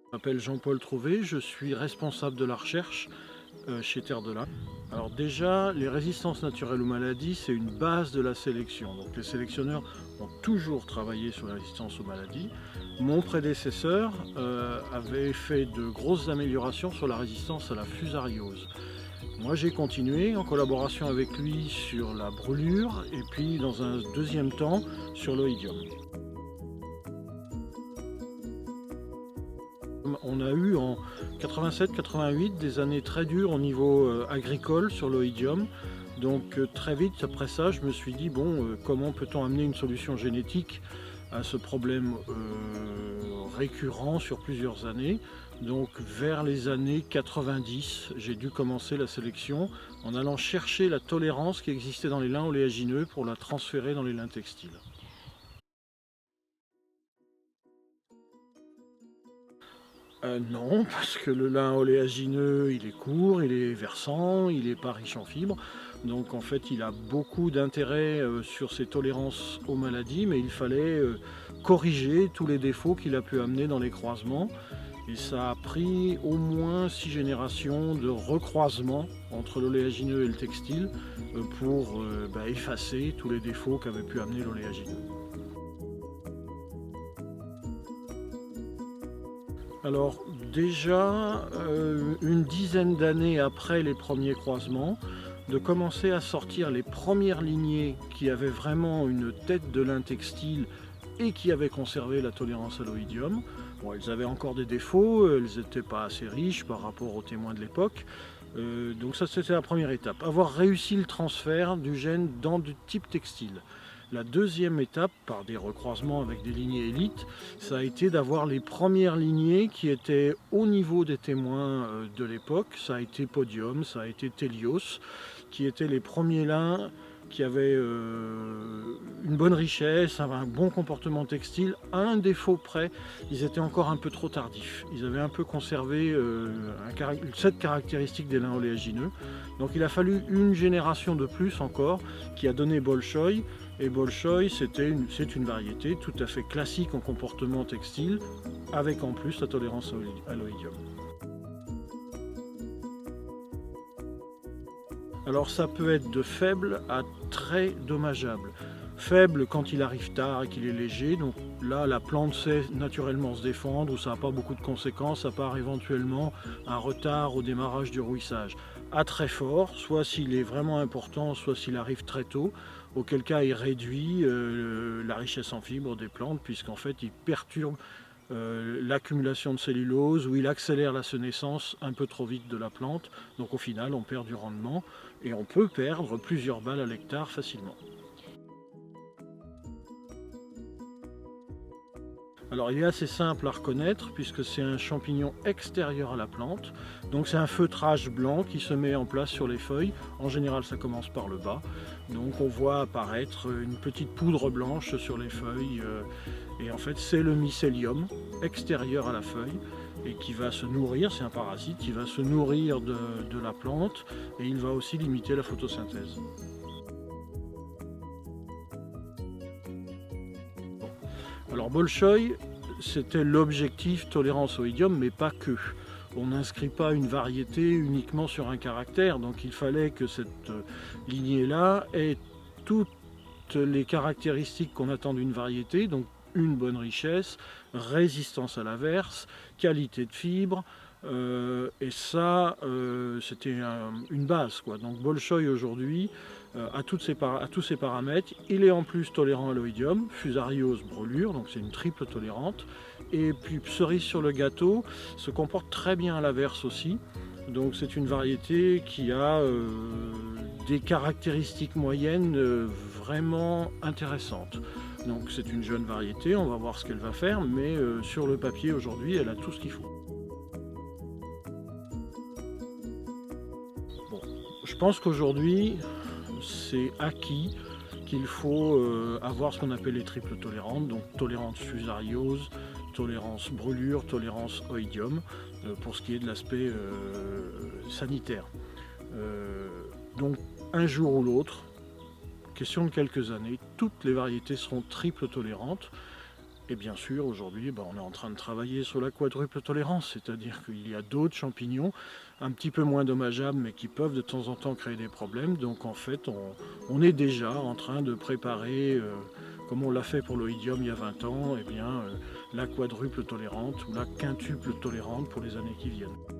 Je m'appelle Jean-Paul Trouvé, je suis responsable de la recherche chez Terre de Lin. Alors déjà, les résistances naturelles aux maladies, c'est une base de la sélection. Donc les sélectionneurs ont toujours travaillé sur la résistance aux maladies. Mon prédécesseur avait fait de grosses améliorations sur la résistance à la fusariose. Moi j'ai continué en collaboration avec lui sur la brûlure et puis dans un deuxième temps sur l'oïdium. On a eu en 87-88 des années très dures au niveau agricole sur l'oïdium. Donc très vite après ça, je me suis dit, bon, comment peut-on amener une solution génétique à ce problème récurrent sur plusieurs années. Donc vers les années 90, j'ai dû commencer la sélection en allant chercher la tolérance qui existait dans les lins oléagineux pour la transférer dans les lins textiles. Non, parce que le lin oléagineux, il est court, il est versant, il n'est pas riche en fibres. Donc en fait, il a beaucoup d'intérêt sur ses tolérances aux maladies, mais il fallait corriger tous les défauts qu'il a pu amener dans les croisements. Et ça a pris au moins 6 générations de recroisement entre l'oléagineux et le textile pour effacer tous les défauts qu'avait pu amener l'oléagineux. Alors déjà, une dizaine d'années après les premiers croisements, de commencer à sortir les premières lignées qui avaient vraiment une tête de lin textile et qui avaient conservé la tolérance à l'oïdium. Bon, elles avaient encore des défauts, elles n'étaient pas assez riches par rapport aux témoins de l'époque. Donc ça c'était la première étape, avoir réussi le transfert du gène dans du type textile. La deuxième étape, par des recroisements avec des lignées élites, ça a été d'avoir les premières lignées qui étaient au niveau des témoins de l'époque. Ça a été Podium, ça a été Télios, qui étaient les premiers lins qui avaient une bonne richesse, un bon comportement textile. À un défaut près, ils étaient encore un peu trop tardifs. Ils avaient un peu conservé cette caractéristique des lins oléagineux. Donc il a fallu une génération de plus encore qui a donné Bolchoï. Et Bolchoï, c'est une variété tout à fait classique en comportement textile, avec en plus la tolérance à l'oïdium. Alors ça peut être de faible à très dommageable. Faible quand il arrive tard et qu'il est léger, donc là la plante sait naturellement se défendre, ou ça n'a pas beaucoup de conséquences, à part éventuellement un retard au démarrage du rouissage. À très fort, soit s'il est vraiment important, soit s'il arrive très tôt, auquel cas il réduit la richesse en fibres des plantes, puisqu'en fait il perturbe l'accumulation de cellulose, ou il accélère la sénescence un peu trop vite de la plante, donc au final on perd du rendement et on peut perdre plusieurs balles à l'hectare facilement. Alors il est assez simple à reconnaître puisque c'est un champignon extérieur à la plante, donc c'est un feutrage blanc qui se met en place sur les feuilles. En général ça commence par le bas, donc on voit apparaître une petite poudre blanche sur les feuilles et en fait c'est le mycélium extérieur à la feuille et qui va se nourrir, c'est un parasite qui va se nourrir de la plante et il va aussi limiter la photosynthèse. Alors Bolchoï, c'était l'objectif tolérance au idiome, mais pas que. On n'inscrit pas une variété uniquement sur un caractère, donc il fallait que cette lignée-là ait toutes les caractéristiques qu'on attend d'une variété, donc une bonne richesse, résistance à l'averse, qualité de fibre, et ça, c'était une base, quoi. Donc Bolchoï aujourd'hui a tous ces paramètres. Il est en plus tolérant à l'oïdium, fusariose, brûlure, donc c'est une triple tolérante. Et puis cerise sur le gâteau, se comporte très bien à l'averse aussi. Donc c'est une variété qui a des caractéristiques moyennes vraiment intéressantes. Donc c'est une jeune variété, on va voir ce qu'elle va faire, mais sur le papier aujourd'hui, elle a tout ce qu'il faut. Bon, je pense qu'aujourd'hui, c'est acquis qu'il faut avoir ce qu'on appelle les triples tolérantes, donc tolérance fusariose, tolérance brûlure, tolérance oïdium, pour ce qui est de l'aspect sanitaire. Donc un jour ou l'autre, question de quelques années, toutes les variétés seront triple tolérantes. Et bien sûr, aujourd'hui, on est en train de travailler sur la quadruple tolérance, c'est-à-dire qu'il y a d'autres champignons un petit peu moins dommageables, mais qui peuvent de temps en temps créer des problèmes. Donc en fait, on est déjà en train de préparer, comme on l'a fait pour l'oïdium il y a 20 ans, la quadruple tolérante ou la quintuple tolérante pour les années qui viennent.